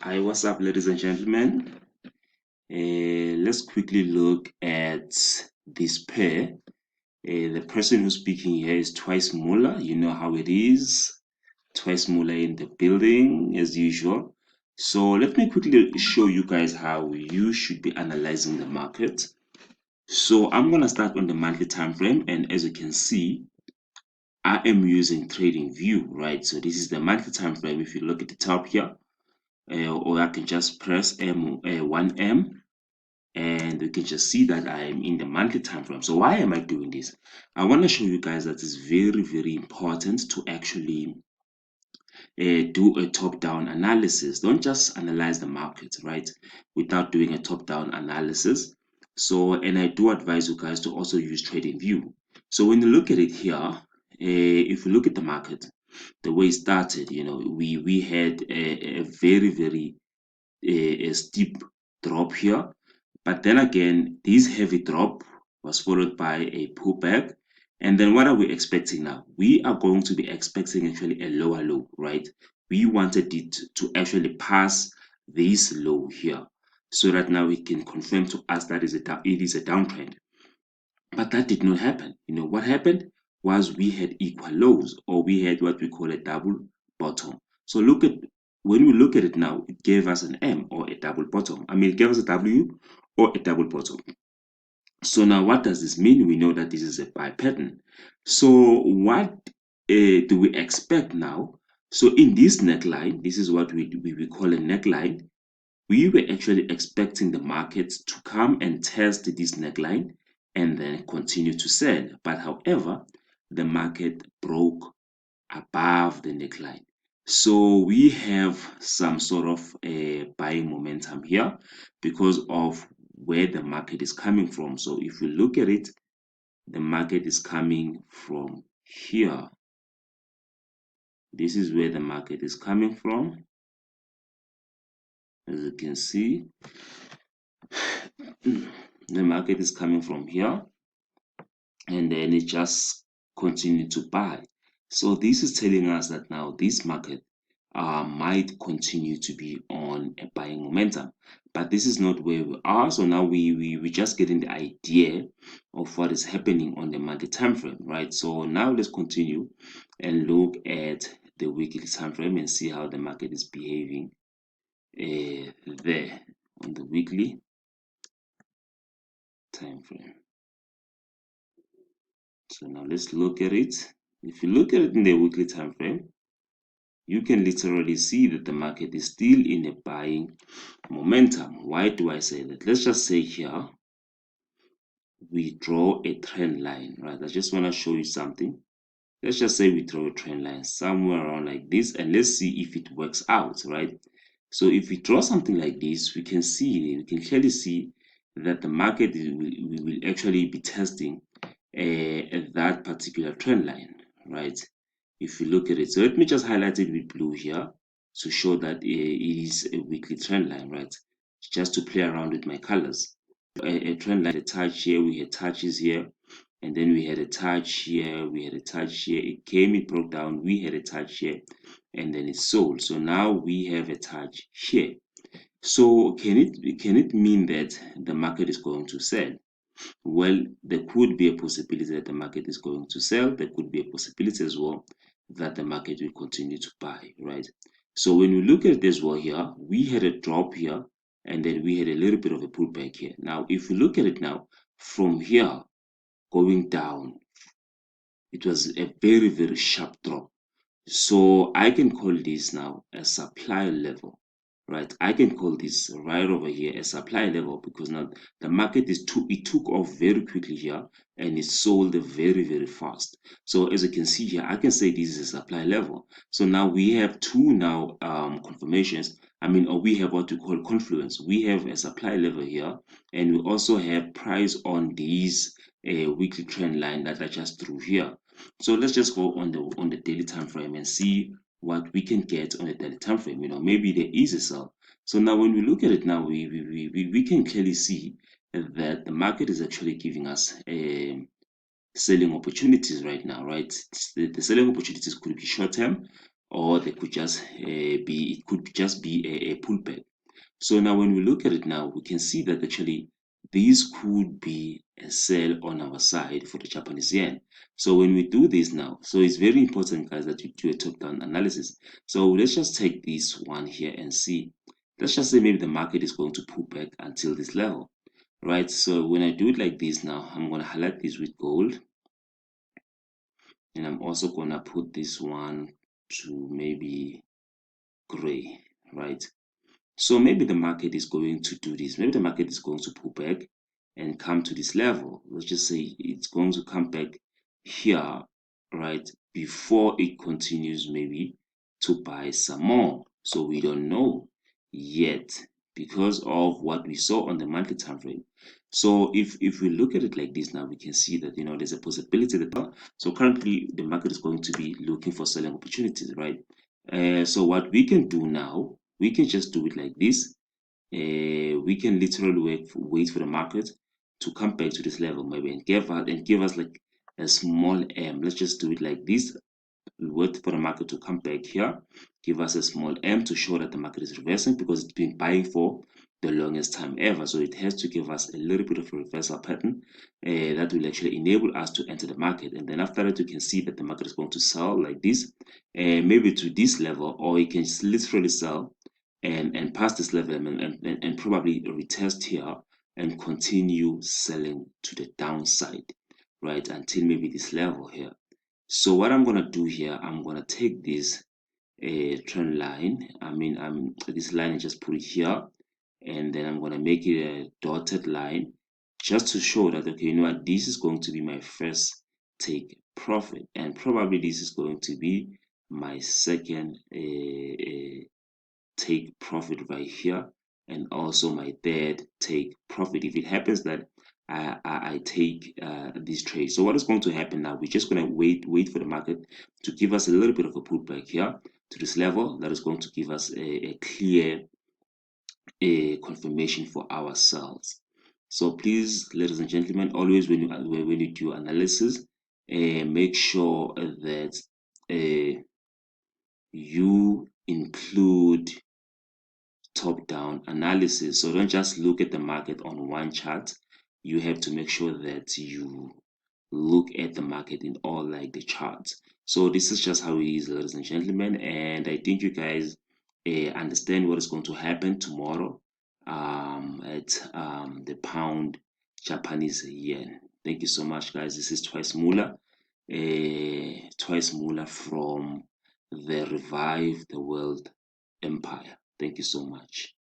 Hi, what's up, ladies and gentlemen? Let's quickly look at this pair. The person who's speaking here is Twice Muller. You know how it is. Twice Muller in the building, as usual. So let me quickly show you guys how you should be analyzing the market. So I'm going to start on the monthly time frame, and as you can see, I am using Trading View, right? So this is the monthly time frame. If you look at the top here, or I can just press 1M, and we can just see that I am in the monthly time frame. So why am I doing this? I want to show you guys that it's very important to actually do a top-down analysis. Don't just analyze the market, right, without doing a top-down analysis. So, and I do advise you guys to also use Trading View. So when you look at it here, if you look at the market, the way it started, you know, we had a very a steep drop here, but then again, this heavy drop was followed by a pullback. And then what are we expecting now? We are going to be expecting actually a lower low, right? We wanted it to actually pass this low here, so that now we can confirm to us that it is a downtrend. But that did not happen. You know what happened was we had equal lows, or we had what we call a double bottom. So look at, when we look at it now, it gave us an M, or a double bottom. I mean, it gave us a W or a double bottom. So now what does this mean? We know that this is a buy pattern. So what do we expect now? So in this neckline, this is what we call a neckline. We were actually expecting the market to come and test this neckline and then continue to sell. But however, the market broke above the neckline. So we have some sort of a buying momentum here because of where the market is coming from. So if you look at it, the market is coming from here. This is where the market is coming from. As you can see, the market is coming from here, and then it just continued to buy. So this is telling us that now this market might continue to be on a buying momentum, but this is not where we are. So now we just getting the idea of what is happening on the monthly time frame, right? So now let's continue and look at the weekly time frame and see how the market is behaving there on the weekly time frame. So now let's look at it. If you look at it in the weekly time frame, you can literally see that the market is still in a buying momentum. Why do I say that? Let's just say here we draw a trend line, right? I just want to show you something. Let's just say we draw a trend line somewhere around like this, and let's see if it works out, right? So if we draw something like this, we can clearly see that the market will actually be testing that particular trend line, right? If you look at it, so let me just highlight it with blue here to show that it is a weekly trend line, right? Just to play around with my colors. A trend line, a touch here, we had touches here, and then we had a touch here, we had a touch here, it came, it broke down, we had a touch here, and then it sold. So now we have a touch here. So can it mean that the market is going to sell? Well, there could be a possibility that the market is going to sell. There could be a possibility as well that the market will continue to buy, right? So when we look at it as well here, we had a drop here, and then we had a little bit of a pullback here. Now, if we look at it now, from here going down, it was a very sharp drop. So I can call this now a supply level, right? I can call this right over here a supply level, because now the market it took off very quickly here, and it sold very fast. So as you can see here, I can say this is a supply level. So now we have two now confirmations. I mean, or we have what we call confluence. We have a supply level here, and we also have price on these weekly trend line that I just drew here. So let's just go on the daily time frame and see what we can get on the daily time frame. You know, maybe there is a sell. So now when we look at it now, we can clearly see that the market is actually giving us selling opportunities right now, right? The selling opportunities could be short term, or they could just it could just be a pullback. So now when we look at it now, we can see that actually this could be a sell on our side for the Japanese yen. So when we do this now, so it's very important, guys, that you do a top-down analysis. So let's just take this one here and see. Let's just say maybe the market is going to pull back until this level, right? So when I do it like this now, I'm going to highlight this with gold, and I'm also going to put this one to maybe gray, right? So maybe the market is going to do this. Maybe the market is going to pull back and come to this level. Let's just say it's going to come back here, right, before it continues maybe to buy some more. So we don't know yet because of what we saw on the monthly time frame. So if we look at it like this now, we can see that there's a possibility that so currently the market is going to be looking for selling opportunities, right? So what we can do now, we can just do it like this. We can literally wait for the market to come back to this level maybe and give us like a small M. Let's just do it like this. We wait for the market to come back here, give us a small M to show that the market is reversing because it's been buying for the longest time ever. So it has to give us a little bit of a reversal pattern that will actually enable us to enter the market. And then after that, you can see that the market is going to sell like this, maybe to this level, or it can literally sell and pass this level and probably retest here and continue selling to the downside, right, until maybe this level here. So what I'm gonna do here, I'm gonna take this trend line. This line, and just put it here, and then I'm gonna make it a dotted line, just to show that okay, you know what, this is going to be my first take profit, and probably this is going to be my second take profit right here, and also my third take profit if it happens that I take this trade. So what is going to happen now, we're just going to wait for the market to give us a little bit of a pullback here to this level. That is going to give us a clear confirmation for ourselves. So please, ladies and gentlemen, always when you do analysis, make sure that you include top-down analysis. So don't just look at the market on one chart. You have to make sure that you look at the market in all like the charts. So this is just how it is, ladies and gentlemen, and I think you guys understand what is going to happen tomorrow at the pound Japanese yen. Thank you so much, guys. This is Twice Mula, Twice Mula from the Revive the World Empire. Thank you so much.